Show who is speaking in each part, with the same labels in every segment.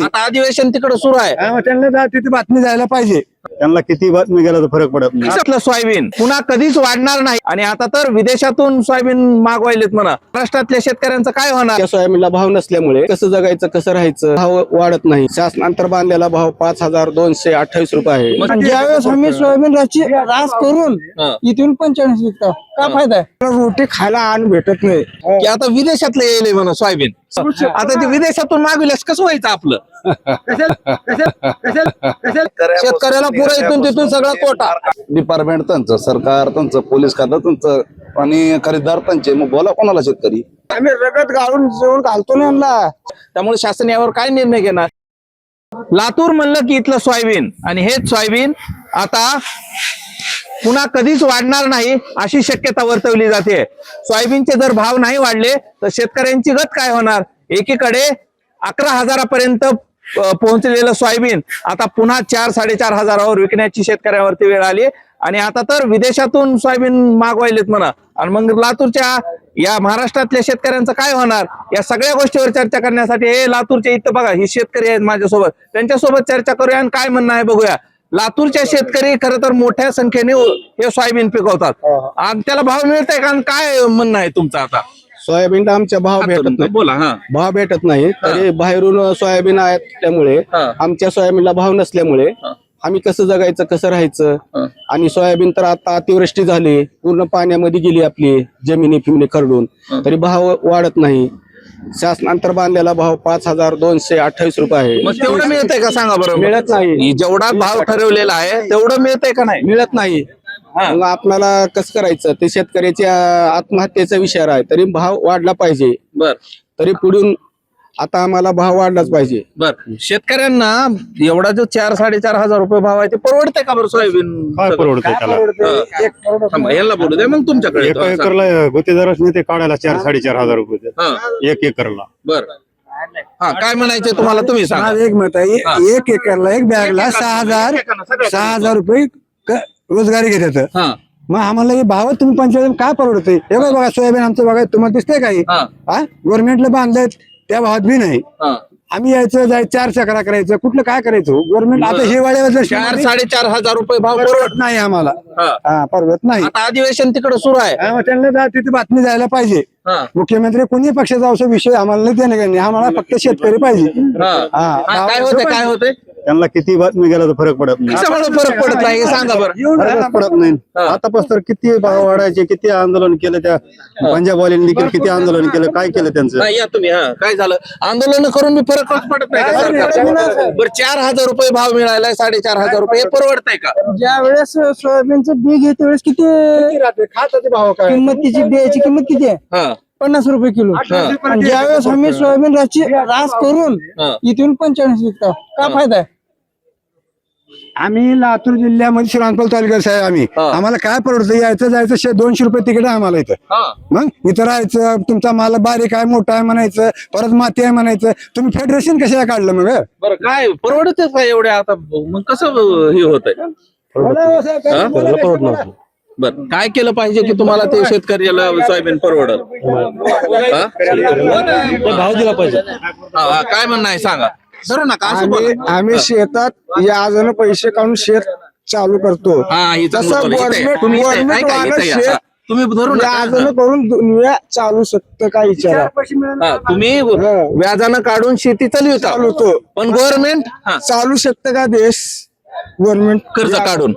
Speaker 1: आता अधिवेशन तिकडे सुरू आहे,
Speaker 2: त्यांना तिथे बातमी जायला पाहिजे.
Speaker 3: त्यांना किती बातमी गेला तर फरक पडत नाही.
Speaker 1: देशातलं सोयाबीन पुन्हा कधीच वाढणार नाही आणि आता तर विदेशातून सोयाबीन मागवायलेत म्हणा. महाराष्ट्रातल्या शेतकऱ्यांचं काय होणार?
Speaker 2: त्या सोयाबीनला भाव नसल्यामुळे कसं जगायचं, कसं राहायचं, भाव वाढत नाही. शासनांतर बांधलेला भाव 5228 रुपये आहे. ज्यावेळेस आम्ही सोयाबीन रास करून इथून 45 विकतो, काय फायदा आहे? रोटी खायला अन्न भेटत नाही.
Speaker 1: की आता विदेशातलं येईल म्हणा सोयाबीन. आता ते विदेशातून मागविल्यास कसं व्हायचं आपलं? शेतकऱ्याला पुरा इथून तिथून सगळा तोटा.
Speaker 4: डिपार्टमेंट त्यांचं, सरकार त्यांचं, पोलीस खातं त्यांचं आणि खरेदीदार त्यांचे. मग बोला कोणाला शेतकरी?
Speaker 2: आम्ही रगत गाळून जेवण घालतो ना.
Speaker 1: त्यामुळे शासन यावर काय निर्णय घेणार? लातूर म्हणलं की इथलं सोयाबीन, आणि हेच सोयाबीन आता पुन्हा कधीच वाढणार नाही अशी शक्यता वर्तवली जाते. सोयाबीनचे जर भाव नाही वाढले तर शेतकऱ्यांची गत काय होणार? एकीकडे 11,000 पर्यंत पोहोचलेलं सोयाबीन आता पुन्हा 4-4.5 हजारावर विकण्याची शेतकऱ्यावरती वेळ आली आणि आता तर विदेशातून सोयाबीन मागवायलेत म्हणा. आणि मग लातूरच्या या महाराष्ट्रातल्या शेतकऱ्यांचं काय होणार? या सगळ्या गोष्टीवर चर्चा करण्यासाठी हे लातूरचे इथं बघा ही शेतकरी आहेत माझ्यासोबत, त्यांच्यासोबत चर्चा करूया आणि काय म्हणणं आहे बघूया. लातूरच्या शेतकरी खरं तर मोठ्या संख्येने हे सोयाबीन पिकवतात आणि त्याला भाव मिळतंय का? काय म्हणणं आहे तुमचं? आता
Speaker 2: सोयाबीनला आमच्या भाव भेटत नाही.
Speaker 1: बोला. हा,
Speaker 2: भाव भेटत नाही तरी बाहेरून सोयाबीन आहेत, त्यामुळे आमच्या सोयाबीनला भाव नसल्यामुळे आम्ही कसं जगायचं, कसं राहायचं. आणि सोयाबीन तर आता अतिवृष्टी झाली, पूर्ण पाण्यामध्ये गेली आपली जमिनी फिमिनी खरडून, तरी भाव वाढत नाही. शासनांतर बांधलेला भाव 5228 रुपये आहे.
Speaker 1: मग तेवढं मिळतंय का सांगा बरं?
Speaker 2: मिळत नाही.
Speaker 1: जेवढा भाव ठरवलेला आहे तेवढं मिळतंय का नाही?
Speaker 2: मिळत नाही. मग आपल्याला कसं करायचं? ते शेतकऱ्याच्या आत्महत्येचा विषय आहे. तरी भाव वाढला पाहिजे.
Speaker 1: बर,
Speaker 2: तरी पुढून आता आम्हाला भाव वाढलाच पाहिजे.
Speaker 1: बर. शेतकऱ्यांना एवढा जो 4-4.5 हजार रुपये भाव आहे ते परवडतंय का बरं सोयाबीन?
Speaker 3: काय परवडतंय त्याला?
Speaker 1: थांबा, याला बोलू द्या मग तुमच्याकडे.
Speaker 3: एका एकरला गुत्तेदारच नाही ते काढायला 4-4.5 हजार रुपये 1 एकरला.
Speaker 1: बर, हा, काय म्हणायचे तुम्हाला? तुम्ही सांगा.
Speaker 2: एक मत आहे. 1 एकरला 1 बॅगला 6,000 रुपये रोजगारी घेतात.
Speaker 1: हा,
Speaker 2: मग आम्हाला हे भाव तुम्ही 45 काय परवडतंय? हे बघा सोयाबीन आमचं बघा, तुम्हाला दिसतंय काही? गव्हर्नमेंटला बांधलंय त्या भावात बी नाही. आम्ही यायचं जायचं 4 चक्रा करायचं, कुठलं काय करायचं? गव्हर्नमेंट आता हिवाळ्यावर
Speaker 1: 4-4.5 हजार रुपये भाव
Speaker 2: परवडत नाही आम्हाला. परवडत नाही.
Speaker 1: आता अधिवेशन तिकडे सुरू आहे,
Speaker 2: त्यांना तिथे बातमी जायला पाहिजे. मुख्यमंत्री कोणी पक्षाचा अवसर विषय आम्हाला नाही देणे नाही. आम्हाला फक्त शेतकरी पाहिजे.
Speaker 1: काय होते? काय होते?
Speaker 3: त्यांना किती बातमी गेला तर फरक पडत नाही.
Speaker 1: कशामुळे फरक पडत नाही हे सांगा बरं.
Speaker 3: फरकच पडत नाही. आतापासून किती भाव वाढायचे, किती आंदोलन केलं. त्या पंजाबवाल्यांनी देखील किती आंदोलन केलं, काय केलं त्यांचं?
Speaker 1: या तुम्ही. काय झालं? आंदोलन करून मी फरकच पडत नाही का सरकारला? बरं, 4,000 रुपये भाव मिळालाय, 4.5 रुपये हे परवडतंय का?
Speaker 2: ज्या वेळेस सोयाबीनचं बी घेते वेळेस किती खाताचे भाव काय किंमत, तिची बियाची किंमत किती आहे? 50 रुपये किलो. ज्यावेळेस आम्ही सोयाबीन रास करून इथून 45 विकतो, काय फायदा आहे? आम्ही लातूर जिल्ह्यामध्ये श्रीरामपूर तालुक्यात आहे. आम्हाला काय परवडतं? यायचं जायचं 200 रुपये तिकीट आहे आम्हाला इथं. मग इथं राहायचं, तुमचा माल बारीक आहे, मोठा आहे म्हणायचं, परत माती आहे म्हणायचं. तुम्ही फेडरेशन कशाला काढलं मग?
Speaker 1: बरं, काय परवडत का एवढ्या? आता मग कसं हे होतंय? बर, काय केलं पाहिजे की तुम्हाला ते शेतकऱ्याला सोयाबीन परवडल?
Speaker 3: भाव दिला पाहिजे.
Speaker 1: काय म्हणणं आहे सांगा. धरू नका.
Speaker 2: आम्ही शेतात याजनं पैसे काढून शेत चालू करतो.
Speaker 1: तुम्ही धरू
Speaker 2: याजनं करून दुनिया चालू शकतं का विचारा?
Speaker 1: तुम्ही व्याजानं काढून शेती चालवतो, पण गव्हर्नमेंट
Speaker 2: चालू शकतं का देश? गव्हर्नमेंट
Speaker 1: कर्ज काढून.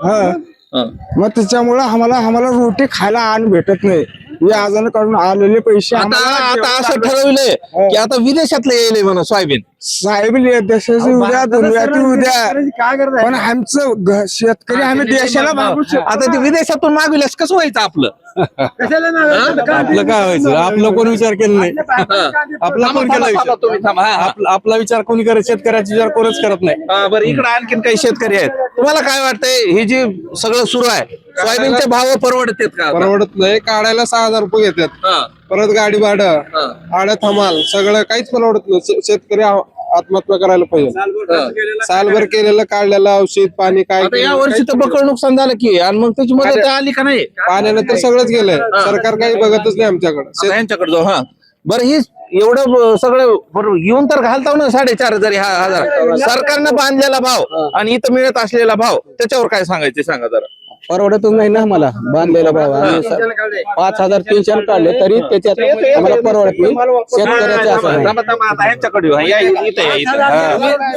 Speaker 2: मग त्याच्यामुळे आम्हाला रोटी खायला अन्न भेटत नाही. व्याजानं काढून आलेले पैसे
Speaker 1: आता असं ठरवलंय की आता विदेशातलं येईल म्हणा सोयाबीन.
Speaker 2: साहेब देशाची उद्या दुनियाची उद्या, पण आमचं शेतकरी आम्ही देशाला मागू शकतो.
Speaker 1: आता ते विदेशातून मागविल्यास कसं व्हायचं आपलं?
Speaker 3: आपलं काय व्हायचं? आपलं कोणी विचार केला नाही. आपला कोण केला विचार? आपला विचार कोणी करत? शेतकऱ्याचा विचार कोणच करत नाही.
Speaker 1: बरं, इकडे आणखीन काही शेतकरी आहेत. तुम्हाला काय वाटतंय हे जे सगळं सुरू आहे, सोयाबीनचे भाव परवडतात का?
Speaker 5: परवडत नाही. काढायला 6,000 रुपये घेतात, परत गाडी भाडं, आडत हमाल, सगळं काहीच परवडत नाही. शेतकरी आत्महत्या करायला पाहिजे. सालभर केलेलं काढलेलं औषध पाणी काय.
Speaker 1: या वर्षी तर बकळ नुकसान झालं की, आणि मग त्याची मदत आली का नाही?
Speaker 5: पाण्यानं तर सगळंच गेलंय. सरकार काही बघतच नाही आमच्याकडे.
Speaker 1: यांच्याकडे जाऊ. बरं ही एवढं सगळं बरोबर येऊन तर घालताव ना 4,500 हजार सरकारनं बांधलेला भाव आणि इथं मिळत असलेला भाव त्याच्यावर काय सांगायचे सांगा जरा.
Speaker 3: परवडतच नाही ना आम्हाला बांधलेला भाव. आम्ही 5,300 काढले तरी त्याच्यात आम्हाला परवडत नाही. शेतकऱ्याचं असं आहे.
Speaker 1: आता ह्यांच्याकडे येऊ. या इथं या इथं.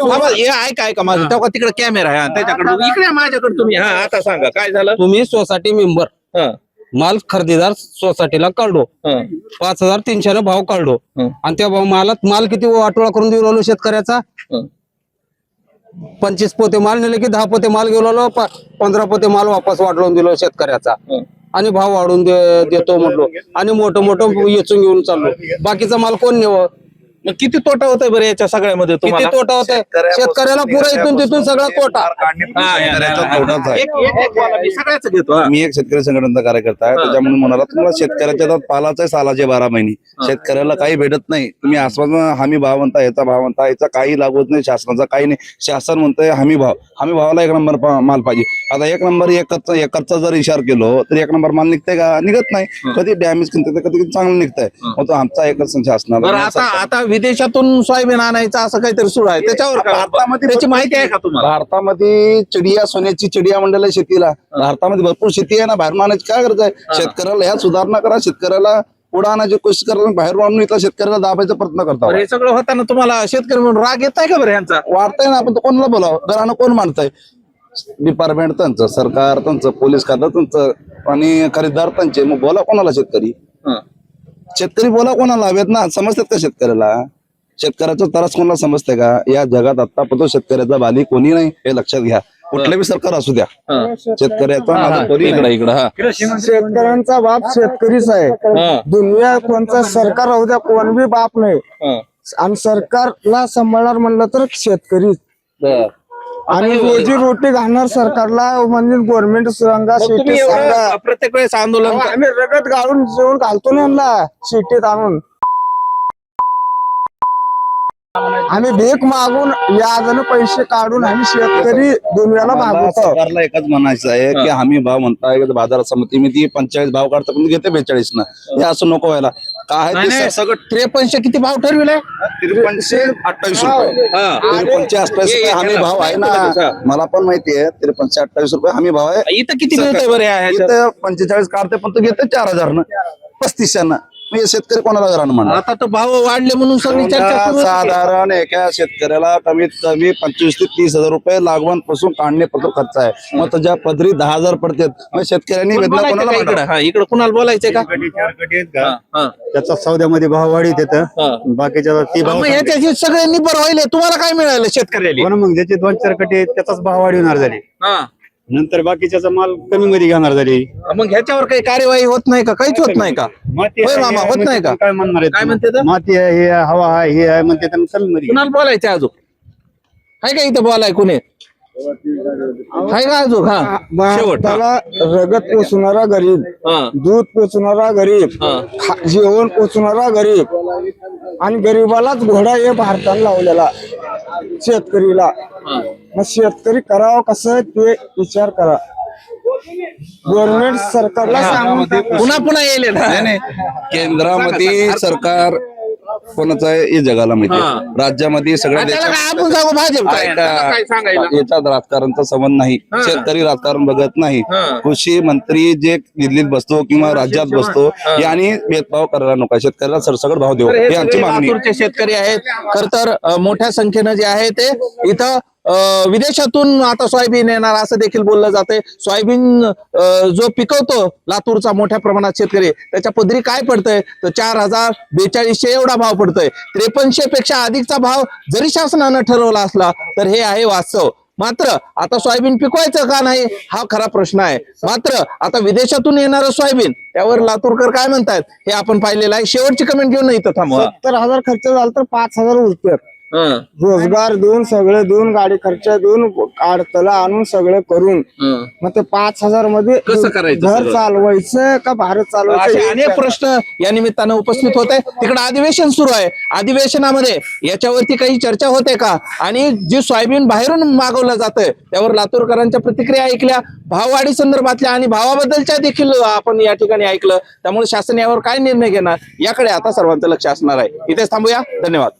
Speaker 1: थांबा, हे ऐका माझं तेव्हा तिकडे कॅमेरा आहे त्याच्याकडे इकडे माझ्याकडे तुम्ही. हा आता सांगा काय झालं.
Speaker 3: तुम्ही सोसायटी मेंबर
Speaker 1: हा,
Speaker 3: माल खरेदीदार सोसायटीला काढलो,
Speaker 1: हा,
Speaker 3: 5,300 भाव काढलो आणि त्या मालात माल किती वाटोळा करून देऊ लागलो शेतकऱ्याचा.
Speaker 1: हा.
Speaker 3: 25 पोते माल नेले की 10 पोते माल घेऊन आलो, 15 पोते माल वापस वाढवून दिलो शेतकऱ्याचा आणि भाव वाढून देतो म्हटलो आणि मोठं मोठं येचून घेऊन चाललो. बाकीचा माल कोण नेव.
Speaker 1: मग किती तोटा होतोय बरं याच्या सगळ्यामध्ये
Speaker 3: किती
Speaker 1: तुम्हाला.
Speaker 3: तोटा होतोय शेतकऱ्याला पुरा इथून तिथून सगळा तोटा.
Speaker 4: शेतकऱ्याचा तोटाच आहे.
Speaker 1: मी सगळ्याच घेतो. हा.
Speaker 4: मी एक शेतकरी संघटनेचा कार्यकर्ता आहे. त्याच्यामुळे म्हणाला तुम्हाला शेतकऱ्याच्या हातात पालाच आहे सालाचे 12 महिने. शेतकऱ्याला काही भेटत नाही. तुम्ही आसपास हमी भाव म्हणता, याचा भाव म्हणता, याचा काही लागत नाही, शासनाचा काही नाही. शासन म्हणतंय हमी भाव. हमी भावाला 1 नंबर माल पाहिजे. आता 1 नंबर एकरचा जर इशार केलो तर 1 नंबर माल निघतंय का? निघत नाही. कधी डॅमेज निघतंय, कधी चांगलं निघतंय. मग तो आमचा एकच
Speaker 1: बरं
Speaker 4: शासनाला.
Speaker 1: आता विदेशातून सोयाबीन आणायचं असं काहीतरी सुरू आहे त्याच्यावर
Speaker 4: भारतामध्ये
Speaker 1: त्याची माहिती आहे का तुम्हाला.
Speaker 4: भारतामध्ये चिडिया सोन्याची चिडिया मंडळ आहे शेतीला. भारतामध्ये भरपूर शेती आहे ना, बाहेरून आणायची काय गरज आहे. शेतकऱ्याला ह्या सुधारणा करा. शेतकऱ्याला पुढे आणण्याची कोशिश करा. बाहेरून आणून इथला शेतकऱ्याला दाबायचा प्रयत्न करता.
Speaker 1: बरं, हे सगळं होताना तुम्हाला शेतकरी म्हणून राग येत आहे का बरं ह्यांचा.
Speaker 4: वाढतंय ना, आपण तो कोणाला बोलावं. घरानं कोण मांडतंय. डिपार्टमेंट त्यांचं, सरकार त्यांचं, पोलीस खातं त्यांचं आणि खरेदीदार त्यांचे. मग बोला कोणाला शेतकरी. शेतकरी बोला कोणाला हवेत ना. समजतात का शेतकऱ्याला. शेतकऱ्याचा त्रास कोणाला समजते का. या जगात आतापर्यंत शेतकऱ्याचा बाली कोणी नाही हे लक्षात घ्या. कुठलं बी सरकार असू द्या, शेतकऱ्याचा माझा कोणी नाही.
Speaker 2: शेतकऱ्यांचा बाप शेतकरीच आहे. दुनिया कोणता सरकार राहू द्या, कोण बी बाप नाही. आणि सरकारला सांभाळणार म्हणलं तर शेतकरीच. आणि रोजी रोटी घालणार सरकारला म्हणजे गव्हर्नमेंट सांगा,
Speaker 1: तुम्ही
Speaker 2: शेती सांगा.
Speaker 1: एवढं प्रत्येक वेळेस आंदोलन
Speaker 2: आम्ही रगत गाळून जेवण घालतो ना यांना शेतीत आणून. आम्ही भीक मागून याजनं पैसे काढून आम्ही शेतकरी दुनियाला
Speaker 4: मला
Speaker 2: भागवतो.
Speaker 4: सरकारला एकच म्हणायचं आहे की हमी भाव म्हणताय बाजार समितीमध्ये 45 भाव काढता पण घेते 42 ना. हे असं नको व्हायला. काय
Speaker 1: नाही,
Speaker 4: ते
Speaker 1: नाही,
Speaker 4: सगळं
Speaker 1: 53 किती भाव ठरविलाय.
Speaker 4: 53-28 रुपये. 53-28 रुपये हमी भाव आहे ना. मला पण माहिती आहे 53-28 रुपये हमी भाव आहे.
Speaker 1: इथं किती मिळतंय बरं ह्याच्यात?
Speaker 4: इथं 45 काढते पण तो घेते 4,000 न 3500 न. म्हणजे शेतकरी कोणाला घरानं म्हणा.
Speaker 1: आता तर भाव वाढले म्हणून सगळी चर्चा सुरू आहे.
Speaker 4: साधारण एका शेतकऱ्याला कमीत कमी 25,000 ते 30,000 रुपये लागवण पासून काढण्यापासून खर्च आहे. मग त्याच्या पदरी 10,000 पडतात. मग शेतकऱ्यांनी वेदना
Speaker 1: बोलायचं
Speaker 4: कोणाला
Speaker 1: का इकडं?
Speaker 4: मांडावं?
Speaker 1: हा, इकडं कुणाला बोलायचंय का.
Speaker 6: त्याचा सौद्यामध्ये भाव वाढीत येतं. बाकीच्या ती भाव
Speaker 1: मग ह्याच्याशी सगळे निबर व्हायले. तुम्हाला काय मिळालं शेतकऱ्याला.
Speaker 6: पण मग ज्याचे 2-4 कटी आहेत त्याचाच भाव वाढवणार झाले. नंतर बाकीच्याचा माल कमी मध्ये घेणार झाले.
Speaker 1: मग ह्याच्यावर काही कार्यवाही होत नाही का. काहीच होत नाही का.
Speaker 6: माती
Speaker 1: होय
Speaker 6: आहे,
Speaker 1: मामा, होत नाही का?
Speaker 6: काय म्हणणार
Speaker 1: काय म्हणते ते?
Speaker 6: माती आहे, हे आहे, हवा आहे, हे आहे म्हणते त्यांना कमी मध्ये.
Speaker 1: कुणाला बोलायचं अजून आहे का इथं बोलाय कुणी आहे का अजून. हा शेवट.
Speaker 2: त्याला रगत पोचणारा गरीब,
Speaker 1: हा.
Speaker 2: दूध पोचणारा गरीब, जेवण पोचणारा गरीब आणि गरीबालाच घोडा हे भारताने लावलेला शेतकरीला. मग शेतकरी करावं कसं ते विचार करा. गव्हर्नमेंट सरकारला सांगून
Speaker 1: पुन्हा पुन्हा येईल ना.
Speaker 4: नाही नाही. केंद्रामध्ये सरकार कोणाचं आहे हे जगाला माहिती आहे. राज्यामध्ये सगळ्या
Speaker 1: त्याला काय आपण सांगू भाजप काय? त्याला काय सांगायला.
Speaker 4: याच्यात राजकारणचा संबंध नाही. शेतकरी राजकारण बघत नाही. कृषी मंत्री जे दिल्लीत बसतो किंवा राज्यात बसतो यांनी भेदभाव करायला नको. शेतकऱ्याला सरसकट भाव देऊ ही आमची मागणी.
Speaker 1: लातूरचे शेतकरी आहेत खर तर मोठ्या संख्येनं जे आहे ते इथं विदेशातून आता सोयाबीन येणार असं देखील बोललं जातंय. सोयाबीन जो पिकवतो लातूरचा मोठ्या प्रमाणात शेतकरी त्याच्या पदरी काय पडतंय तर 4,042 एवढा भाव पडतोय. 5300 पेक्षा अधिकचा भाव जरी शासनानं ठरवला असला तर हे आहे वास्तव. मात्र आता सोयाबीन पिकवायचं का नाही हा खरा प्रश्न आहे. मात्र आता विदेशातून येणारं सोयाबीन त्यावर लातूरकर काय म्हणतात हे आपण पाहिलेलं आहे. शेवटची कमेंट घेऊन इथं थांबवा.
Speaker 2: 70,000 खर्च झाला तर 5,000 उरतात. रोजगार देऊन सगळं देऊन गाडी खर्च देऊन अडतला आणून सगळं करून मग ते 5,000 मध्ये
Speaker 1: कसं करायचं
Speaker 2: घर
Speaker 1: सगळं?
Speaker 2: चालवायचं का भारत
Speaker 1: असे
Speaker 2: चालवायचं
Speaker 1: अनेक प्रश्न या निमित्तानं उपस्थित होत आहे. तिकडे अधिवेशन सुरू आहे. अधिवेशनामध्ये याच्यावरती काही चर्चा होते का? आणि जे सोयाबीन बाहेरून मागवलं जातंय त्यावर लातूरकरांच्या प्रतिक्रिया ऐकल्या, भाववाढी संदर्भातल्या आणि भावाबद्दलच्या देखील आपण या ठिकाणी ऐकलं. त्यामुळे शासन यावर काय निर्णय घेणार याकडे आता सर्वांचं लक्ष असणार आहे. इथेच थांबूया. धन्यवाद.